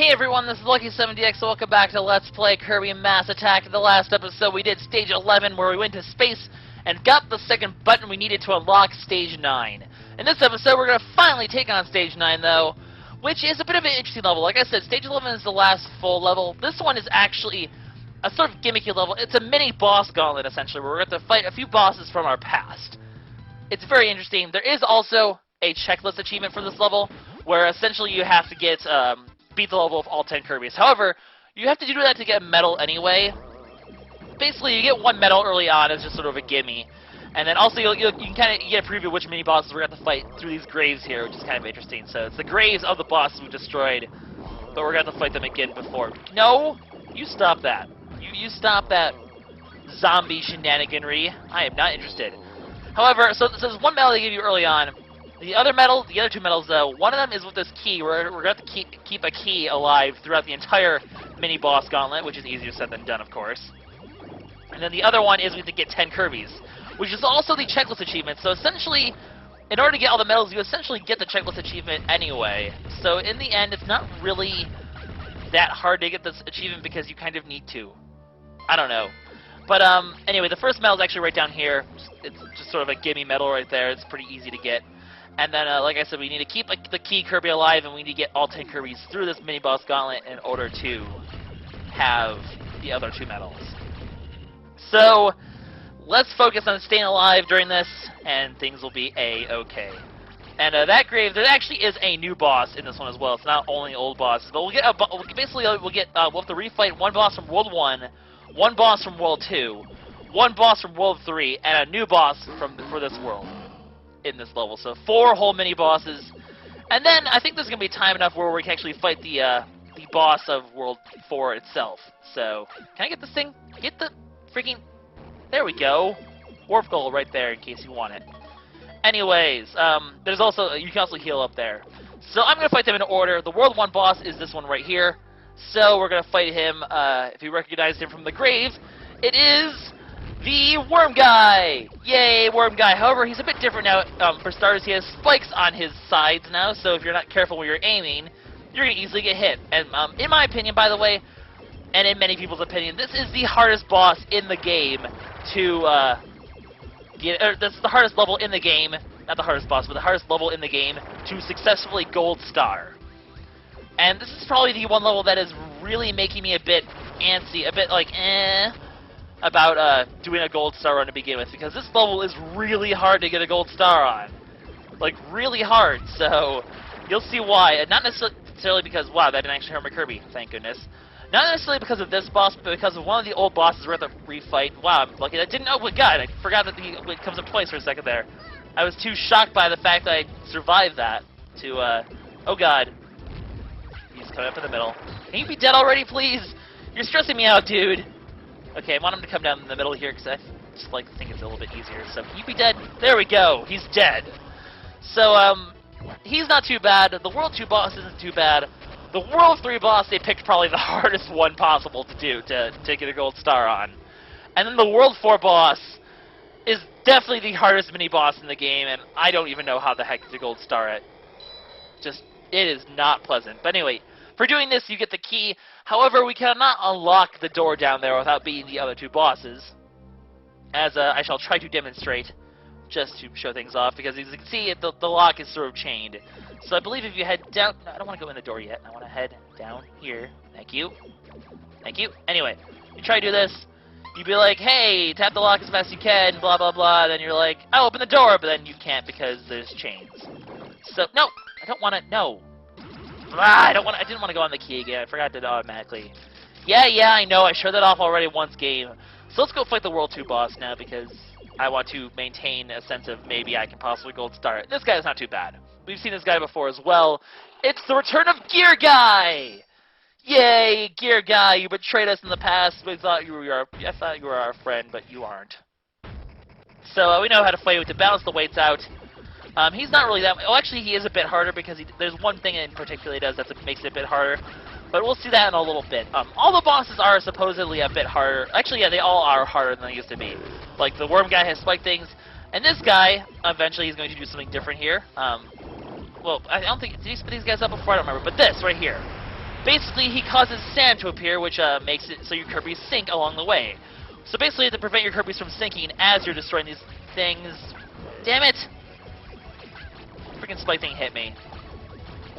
Hey everyone, this is Lucky7DX, welcome back to Let's Play Kirby Mass Attack. In the last episode we did Stage 11 where we went to space and got the second button we needed to unlock Stage 9. In this episode we're going to finally take on Stage 9 though, which is a bit of an interesting level. Like I said, Stage 11 is the last full level. This one is actually a sort of gimmicky level. It's a mini boss gauntlet essentially where we're going to fight a few bosses from our past. It's very interesting. There is also a checklist achievement for this level where essentially you have to get beat the level of all 10 Kirbys. However, you have to do that to get a medal anyway. Basically, you get one medal early on as just sort of a gimme. And then also, you can kind of get a preview of which mini bosses we're going to have to fight through these graves here, which is kind of interesting. So it's the graves of the bosses we destroyed, but we're going to have to fight them again before. No! You stop that. You stop that zombie shenaniganry. I am not interested. However, so there's one medal they give you early on. The other two medals, though, one of them is with this key. We're going to have to keep a key alive throughout the entire mini-boss gauntlet, which is easier said than done, of course. And then the other one is we have to get 10 Kirbys, which is also the checklist achievement. So essentially, in order to get all the medals, you essentially get the checklist achievement anyway. So in the end, it's not really that hard to get this achievement because you kind of need to. I don't know. But anyway, the first medal is actually right down here. It's just sort of a gimme medal right there. It's pretty easy to get. And then, like I said, we need to keep the key Kirby alive, and we need to get all 10 Kirbys through this mini-boss gauntlet in order to have the other two medals. So, let's focus on staying alive during this, and things will be a-okay. And that grave, there actually is a new boss in this one as well. It's not only old bosses, but we'll get we'll have to refight one boss from World 1, one boss from World 2, one boss from World 3, and a new boss for this world in this level. So 4 whole mini bosses, and then I think there's gonna be time enough where we can actually fight the boss of World 4 itself. So can I get this thing? Get the freaking... There we go. Warp goal right there in case you want it. Anyways, there's also you can also heal up there. So I'm gonna fight them in order. The World 1 boss is this one right here. So we're gonna fight him. If you recognize him from the grave, it is the Worm Guy! Yay, Worm Guy. However, he's a bit different now. For starters, he has spikes on his sides now, so if you're not careful when you're aiming, you're going to easily get hit. And in my opinion, by the way, and in many people's opinion, this is the hardest boss in the game to get... Or, this is the hardest level in the game, not the hardest boss, but the hardest level in the game to successfully Gold Star. And this is probably the one level that is really making me a bit antsy, a bit like, about doing a Gold Star run to begin with, because this level is really hard to get a Gold Star on. Like, really hard, so you'll see why. And not necessarily because, wow, that didn't actually hurt my Kirby, thank goodness. Not necessarily because of this boss, but because of one of the old bosses we're going to refight. Wow, I'm lucky that didn't... Oh, my God, I forgot that it comes up twice for a second there. I was too shocked by the fact that I survived that to, oh, God. He's coming up in the middle. Can you be dead already, please? You're stressing me out, dude. Okay, I want him to come down in the middle here because I just think it's a little bit easier. So, can you be dead? There we go. He's dead. So, he's not too bad. The World 2 boss isn't too bad. The World 3 boss, they picked probably the hardest one possible to do to get a Gold Star on. And then the World 4 boss is definitely the hardest mini-boss in the game, and I don't even know how the heck to Gold Star it. Just, it is not pleasant. But anyway, for doing this, you get the key. However, we cannot unlock the door down there without beating the other two bosses, as I shall try to demonstrate, just to show things off, because as you can see, the lock is sort of chained. So I believe if you head down... No, I don't want to go in the door yet. I want to head down here. Thank you. Thank you. Anyway, you try to do this. You'd be like, hey, tap the lock as fast as you can, blah, blah, blah. Then you're like, I'll open the door, but then you can't because there's chains. So, no, I don't want to... No. I didn't want to go on the key again. I forgot to automatically. Yeah, I know. I showed that off already once game. So let's go fight the World 2 boss now because I want to maintain a sense of maybe I can possibly Gold Star it. This guy is not too bad. We've seen this guy before as well. It's the return of Gear Guy! Yay, Gear Guy! You betrayed us in the past. I thought you were our friend, but you aren't. So we know how to fight with to balance the weights out. He's not really that... Well, actually, he is a bit harder because there's one thing in particular he does that makes it a bit harder. But we'll see that in a little bit. All the bosses are supposedly a bit harder. Actually, yeah, they all are harder than they used to be. Like, the Worm Guy has spike things. And this guy, eventually, he's going to do something different here. Well, I don't think... Did he spit these guys up before? I don't remember. But this, right here. basically he causes sand to appear, which makes it so your Kirby's sink along the way. So basically, to prevent your Kirby's from sinking as you're destroying these things. Damn it! Freaking spike thing hit me.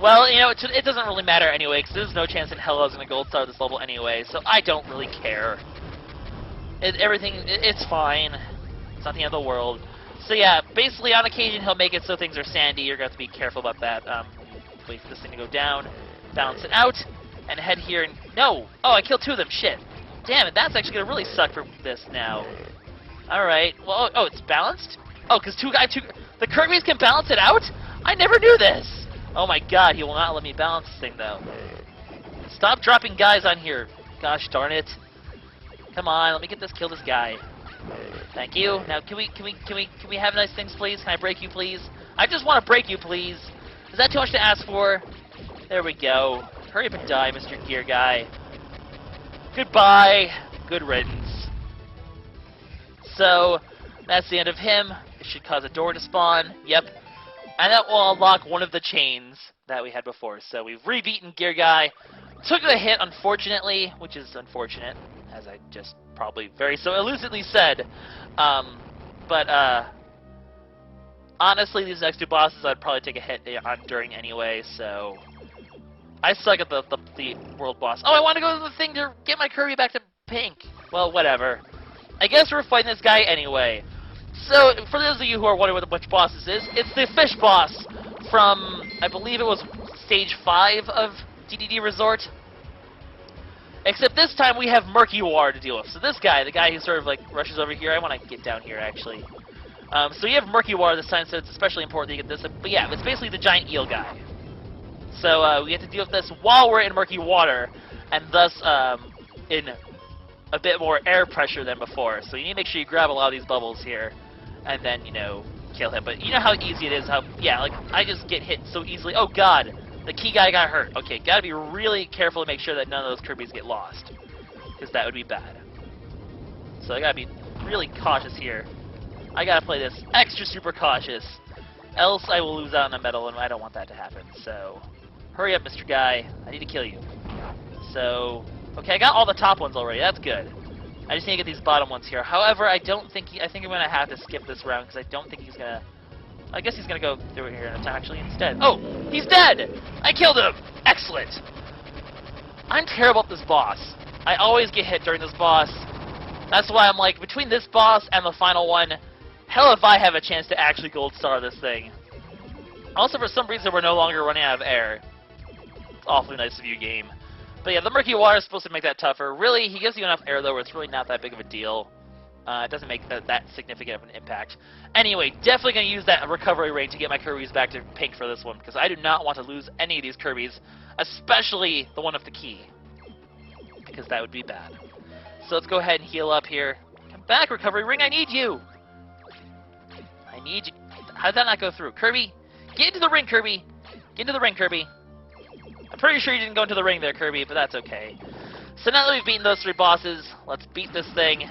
Well, you know, it doesn't really matter anyway, because there's no chance in hell I was going to gold star this level anyway, so I don't really care. It's fine. It's not the end of the world. So yeah, basically on occasion he'll make it so things are sandy. You're going to have to be careful about that. Wait for this thing to go down, balance it out, and head here and... No! Oh, I killed 2 of them. Shit. Damn it, that's actually going to really suck for this now. Alright. Well, oh, it's balanced? Oh, because the Kirby's can balance it out? I never knew this! Oh my god, he will not let me balance this thing, though. Stop dropping guys on here. Gosh darn it. Come on, let me kill this guy. Thank you. Now, can we have nice things, please? Can I break you, please? I just want to break you, please. Is that too much to ask for? There we go. Hurry up and die, Mr. Gear Guy. Goodbye. Good riddance. So, that's the end of him. It should cause a door to spawn. Yep. And that will unlock one of the chains that we had before. So we've re-beaten Gear Guy. Took the hit, unfortunately, which is unfortunate, as I just probably very so elusively said. Honestly, these next 2 bosses I'd probably take a hit on during anyway, so... I suck at the world boss. Oh, I want to go to the thing to get my Kirby back to pink. Well, whatever. I guess we're fighting this guy anyway. So, for those of you who are wondering which boss this is, it's the fish boss from, I believe it was Stage 5 of DDD Resort. Except this time we have murky water to deal with. So this guy, the guy who sort of like rushes over here, I want to get down here actually. So you have murky water this time, so it's especially important that you get this. But yeah, it's basically the giant eel guy. So we have to deal with this while we're in murky water, and thus in a bit more air pressure than before. So you need to make sure you grab a lot of these bubbles here, and then, you know, kill him. But you know how easy it is, yeah, like, I just get hit so easily. Oh god, the key guy got hurt. Okay, gotta be really careful to make sure that none of those Kirbys get lost, because that would be bad. So I gotta be really cautious here. I gotta play this extra super cautious, else I will lose out on a medal, and I don't want that to happen. So, hurry up, Mr. Guy. I need to kill you. So, okay, I got all the top ones already. That's good. I just need to get these bottom ones here. However, I think I'm gonna have to skip this round because I don't think he's gonna. I guess he's gonna go through it here and attack actually instead. Oh, he's dead! I killed him. Excellent. I'm terrible at this boss. I always get hit during this boss. That's why I'm like, between this boss and the final one, hell if I have a chance to actually gold star this thing. Also, for some reason, we're no longer running out of air. It's awfully nice of you, game. But yeah, the murky water is supposed to make that tougher. Really, he gives you enough air, though, where it's really not that big of a deal. It doesn't make that significant of an impact. Anyway, definitely going to use that recovery rate to get my Kirbys back to pink for this one, because I do not want to lose any of these Kirbys, especially the one with the key, because that would be bad. So let's go ahead and heal up here. Come back, recovery ring, I need you! I need you. How did that not go through? Kirby, get into the ring, Kirby! Get into the ring, Kirby. I'm pretty sure you didn't go into the ring there, Kirby, but that's okay. So now that we've beaten those 3 bosses, let's beat this thing.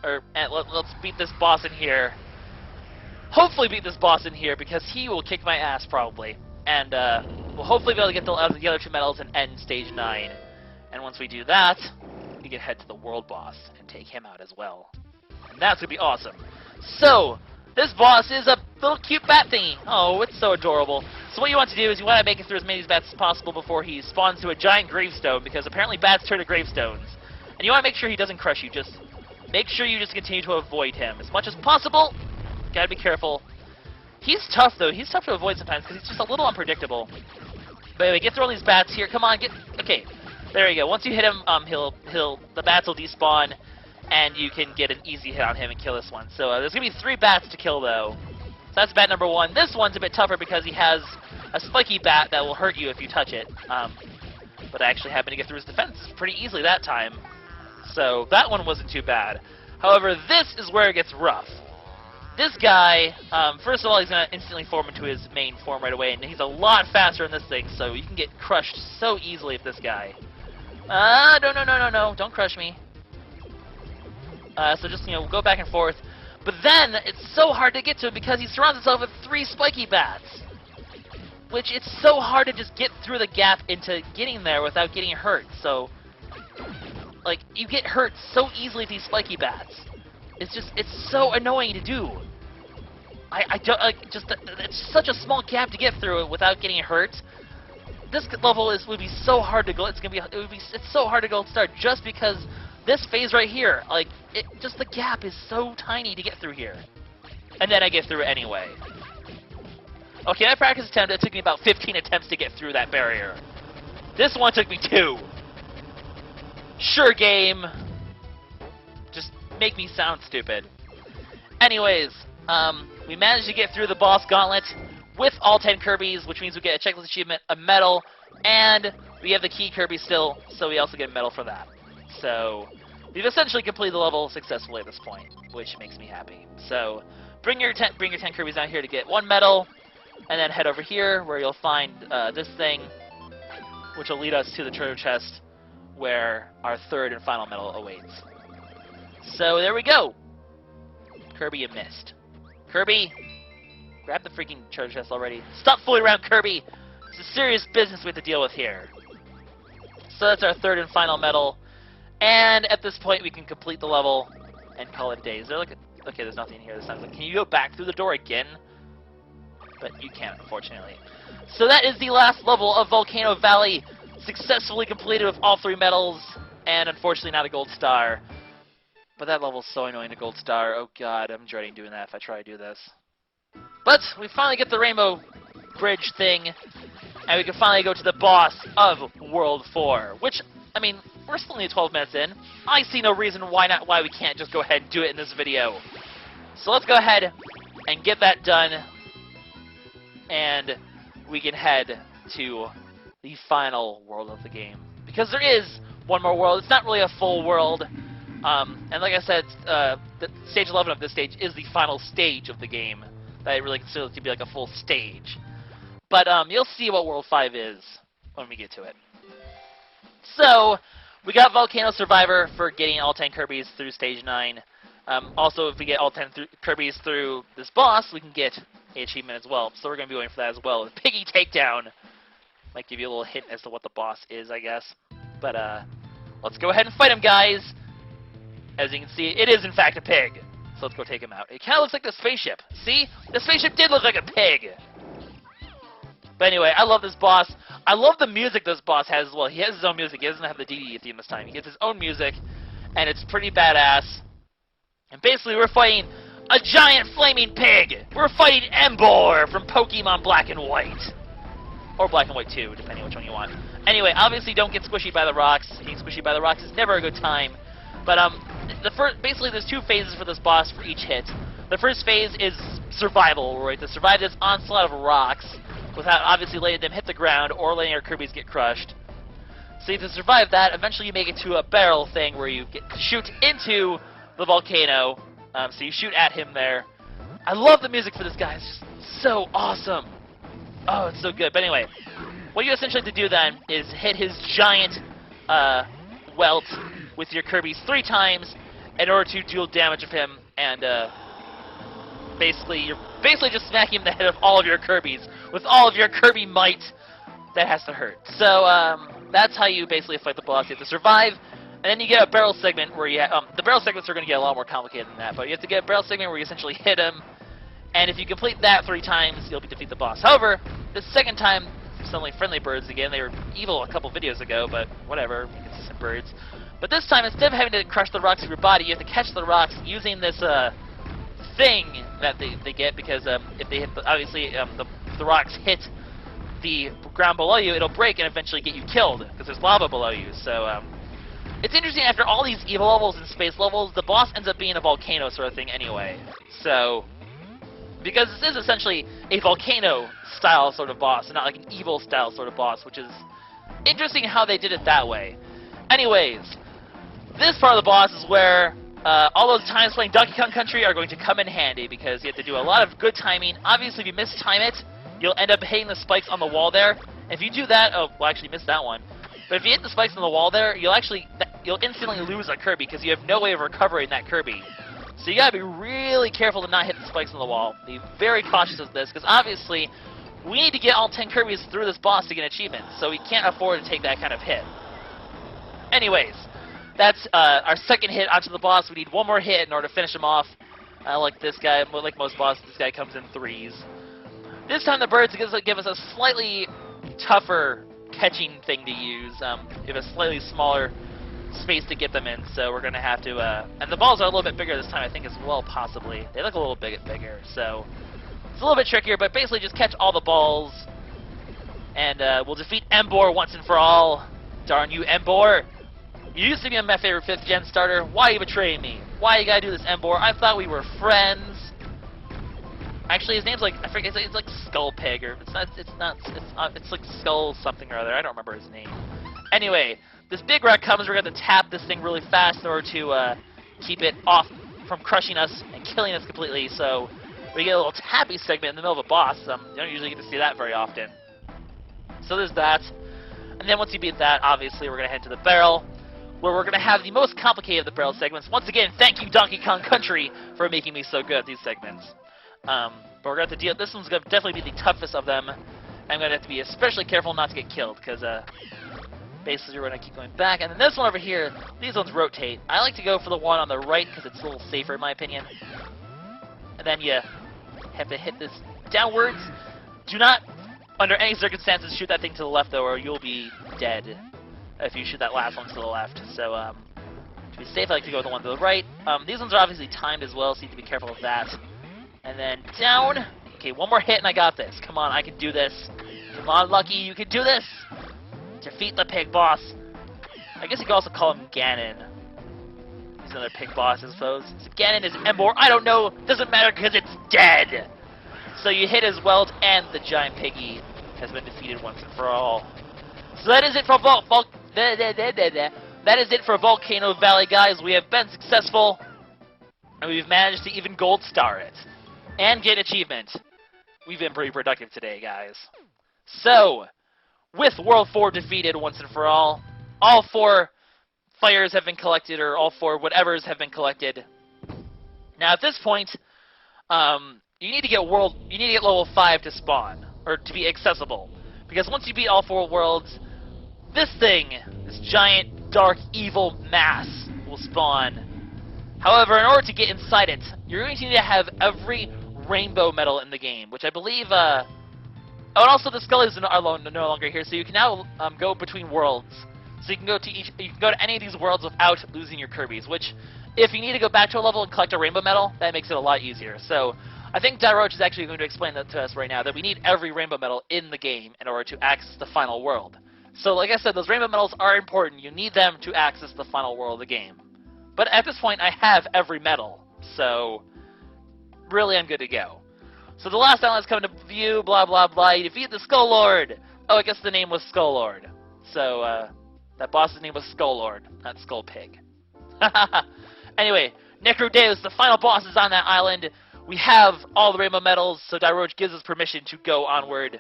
Let's beat this boss in here. Hopefully beat this boss in here, because he will kick my ass, probably. And we'll hopefully be able to get the other 2 medals and end Stage 9. And once we do that, we can head to the world boss and take him out as well. And that's going to be awesome. So, this boss is a little cute bat thingy. Oh, it's so adorable. So what you want to do is you want to make it through as many of these bats as possible before he spawns to a giant gravestone, because apparently bats turn to gravestones. And you want to make sure he doesn't crush you. Just make sure you just continue to avoid him as much as possible. Gotta be careful. He's tough, though. He's tough to avoid sometimes because he's just a little unpredictable. But anyway, get through all these bats here. Come on, get... Okay, there you go. Once you hit him, the bats will despawn, and you can get an easy hit on him and kill this one. So there's going to be 3 bats to kill, though. So that's bat number 1. This one's a bit tougher because he has a spiky bat that will hurt you if you touch it. But I actually happened to get through his defense pretty easily that time. So that one wasn't too bad. However, this is where it gets rough. This guy, first of all, he's going to instantly form into his main form right away, and he's a lot faster in this thing, so you can get crushed so easily with this guy. No, don't crush me. So just, go back and forth. But then, it's so hard to get to him because he surrounds himself with 3 spiky bats. which it's so hard to just get through the gap into getting there without getting hurt. So, like, you get hurt so easily with these spiky bats. It's so annoying to do. I don't, like, it's such a small gap to get through it without getting hurt. This level would be so hard to go. It's so hard to go start just because this phase right here, like, just the gap is so tiny to get through here. And then I get through it anyway. Okay, my practice attempt, it took me about 15 attempts to get through that barrier. This one took me 2. Sure, game. Just make me sound stupid. Anyways, we managed to get through the boss gauntlet with all 10 Kirbys, which means we get a checklist achievement, a medal, and we have the key Kirby still, so we also get a medal for that. So, we've essentially completed the level successfully at this point, which makes me happy. So, bring your 10 Kirbys down here to get 1 medal, and then head over here where you'll find this thing, which will lead us to the treasure chest where our 3rd and final medal awaits. So there we go. Kirby, you missed. Kirby, grab the freaking treasure chest already. Stop fooling around, Kirby. It's a serious business we have to deal with here. So that's our 3rd and final medal. And at this point, we can complete the level and call it days. Okay, there's nothing here this time. Like, can you go back through the door again? But you can't, unfortunately. So that is the last level of Volcano Valley, successfully completed with all 3 medals, and unfortunately not a gold star. But that level's so annoying, a gold star. Oh god, I'm dreading doing that if I try to do this. But we finally get the rainbow bridge thing, and we can finally go to the boss of World 4, which, I mean, we're still only 12 minutes in. I see no reason why we can't just go ahead and do it in this video. So let's go ahead and get that done, and we can head to the final world of the game. Because there is one more world. It's not really a full world. And like I said, the stage 11 of this stage is the final stage of the game that I really consider to be like a full stage. But you'll see what World 5 is when we get to it. So, we got Volcano Survivor for getting all 10 Kirbys through stage 9. Also, if we get all 10 Kirbys through this boss, we can get an achievement as well. So we're going to be going for that as well. The Piggy Takedown might give you a little hint as to what the boss is, I guess. But let's go ahead and fight him, guys. As you can see, it is in fact a pig. So let's go take him out. It kind of looks like the spaceship. See? The spaceship did look like a pig. But anyway, I love this boss. I love the music this boss has as well. He has his own music. He doesn't have the DD theme this time. He has his own music, and it's pretty badass. And basically, we're fighting a giant flaming pig. We're fighting Embor from Pokemon Black and White. Or Black and White 2, depending on which one you want. Anyway, obviously don't get squishy by the rocks. Getting squishy by the rocks is never a good time. But basically there's 2 phases for this boss for each hit. The first phase is survival, where we have to survive this onslaught of rocks without obviously letting them hit the ground or letting our Kirbys get crushed. So you have to survive that. Eventually you make it to a barrel thing where you shoot into the volcano. So you shoot at him there. I love the music for this guy. It's just so awesome. Oh, it's so good. But anyway, what you essentially have to do then is hit his giant welt with your Kirbys 3 times in order to deal damage of him, and you're basically just smacking him in the head of all of your Kirbys with all of your Kirby might. That has to hurt. So that's how you basically fight the boss. You have to survive, and then you get a barrel segment where you the barrel segments are going to get a lot more complicated than that, but you have to get a barrel segment where you essentially hit him, and if you complete that 3 times, you'll defeat the boss. However, the second time, suddenly friendly birds again. They were evil a couple videos ago, but whatever, consistent birds. But this time, instead of having to crush the rocks with your body, you have to catch the rocks using this thing that they get, because if they hit, obviously, the rocks hit the ground below you, it'll break and eventually get you killed, because there's lava below you. So it's interesting, after all these evil levels and space levels, the boss ends up being a volcano sort of thing anyway. So, because this is essentially a volcano-style sort of boss, and not like an evil-style sort of boss, which is interesting how they did it that way. Anyways, this part of the boss is where all those times playing Donkey Kong Country are going to come in handy, because you have to do a lot of good timing. Obviously, if you mistime it, you'll end up hitting the spikes on the wall there. If you do that, oh, well, actually missed that one. But if you hit the spikes on the wall there, you'll instantly lose a Kirby, because you have no way of recovering that Kirby. So you gotta be really careful to not hit the spikes on the wall. Be very cautious of this, because obviously, we need to get all 10 Kirbys through this boss to get achievements, so we can't afford to take that kind of hit. Anyways, that's our second hit onto the boss. We need one more hit in order to finish him off. Like this guy, like most bosses, this guy comes in 3s. This time the birds give us a slightly tougher catching thing to use. We have a slightly smaller space to get them in, so we're going to have to... and the balls are a little bit bigger this time, I think, as well, possibly. They look a little bit bigger, so... It's a little bit trickier, but basically just catch all the balls, and we'll defeat Embor once and for all. Darn you, Embor! You used to be my favorite 5th gen starter. Why you betraying me? Why you gotta do this, Embor? I thought we were friends. Actually, his name's like, I forget, it's like Skull Pig, or it's like Skull something or other. I don't remember his name. Anyway, this big wreck comes. We're gonna have to tap this thing really fast in order to keep it off from crushing us and killing us completely. So we get a little tappy segment in the middle of a boss. You don't usually get to see that very often. So there's that. And then once you beat that, obviously we're gonna head to the barrel, where we're gonna have the most complicated of the barrel segments. Once again, thank you, Donkey Kong Country, for making me so good at these segments. But we're going to have to deal... This one's going to definitely be the toughest of them. I'm going to have to be especially careful not to get killed, because basically we're going to keep going back. And then this one over here, these ones rotate. I like to go for the one on the right, because it's a little safer in my opinion. And then you have to hit this downwards. Do not, under any circumstances, shoot that thing to the left, though, or you'll be dead if you shoot that last one to the left. So, to be safe, I like to go with the one to the right. These ones are obviously timed as well, so you have to be careful of that. And then down. Okay, one more hit and I got this. Come on, I can do this. Come on, Lucky, you can do this. Defeat the pig boss. I guess you could also call him Ganon. He's another pig boss, I suppose. So Ganon is Embor. I don't know. Doesn't matter because it's dead. So you hit his welt and the giant piggy has been defeated once and for all. So that is it for that is it for Volcano Valley, guys. We have been successful, and we've managed to even gold star it. And get achievement. We've been pretty productive today, guys. So, with World 4 defeated once and for all 4 fires have been collected, or all 4 whatevers have been collected. Now, at this point, you need to get level 5 to spawn, or to be accessible. Because once you beat all 4 worlds, this thing, this giant, dark, evil mass will spawn. However, in order to get inside it, you're going to need to have every rainbow medal in the game, which I believe, oh, and also the Scullies are no longer here, so you can now go between worlds. So you can go to any of these worlds without losing your Kirbys, which, if you need to go back to a level and collect a rainbow medal, that makes it a lot easier. So I think Daroach is actually going to explain that to us right now, that we need every rainbow medal in the game in order to access the final world. So like I said, those rainbow medals are important. You need them to access the final world of the game. But at this point, I have every medal, so really I'm good to go. So the last island is coming to view, blah, blah, blah. You defeat the Skull Lord. Oh, I guess the name was Skull Lord. So, that boss's name was Skull Lord, not Skull Pig. Anyway, Necrodeus, the final boss, is on that island. We have all the rainbow medals, so Daroach gives us permission to go onward.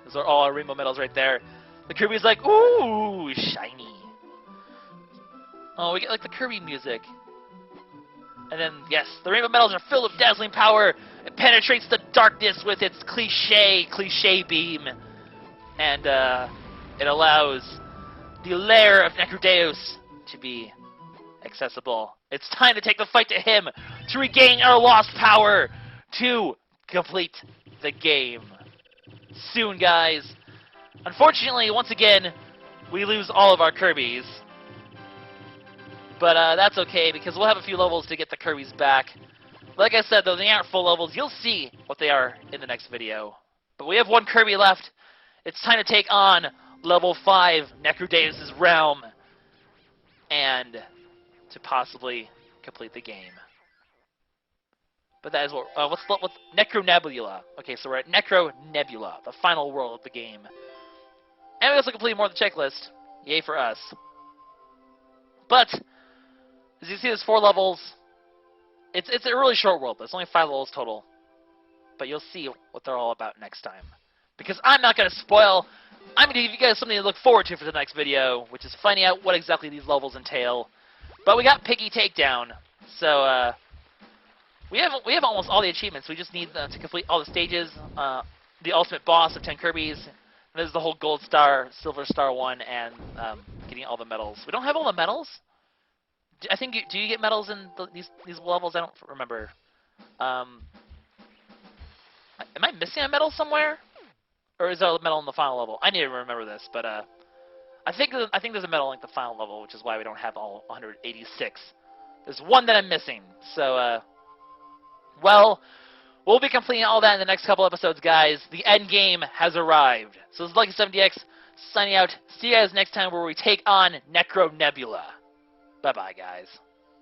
Those are all our rainbow medals right there. The Kirby's like, ooh, shiny. Oh, we get like the Kirby music. And then, yes, the rainbow medals are filled with dazzling power. It penetrates the darkness with its cliche beam. And it allows the lair of Necrodeus to be accessible. It's time to take the fight to him, to regain our lost power, to complete the game. Soon, guys. Unfortunately, once again, we lose all of our Kirbys. But that's okay, because we'll have a few levels to get the Kirbys back. Like I said, though, they aren't full levels. You'll see what they are in the next video. But we have one Kirby left. It's time to take on level 5, Necrodeus' realm. And to possibly complete the game. But that is what... what's Necronebula. Okay, so we're at Necronebula, the final world of the game. And we also completed more of the checklist. Yay for us. But... as you see, there's 4 levels. It's a really short world. There's only 5 levels total. But you'll see what they're all about next time. Because I'm not going to spoil. I'm going to give you guys something to look forward to for the next video, which is finding out what exactly these levels entail. But we got Piggy Takedown. So, we have almost all the achievements. We just need to complete all the stages. the ultimate boss of 10 Kirby's. And this is the whole gold star, silver star one, and getting all the medals. We don't have all the medals? I think do you get medals in these levels? I don't remember. Am I missing a medal somewhere? Or is there a medal in the final level? I need to remember this, but I think there's a medal in the final level, which is why we don't have all 186. There's one that I'm missing. So, well, we'll be completing all that in the next couple episodes, guys. The end game has arrived. So this is Lucky70X signing out. See you guys next time where we take on Necro Nebula. Bye-bye, guys.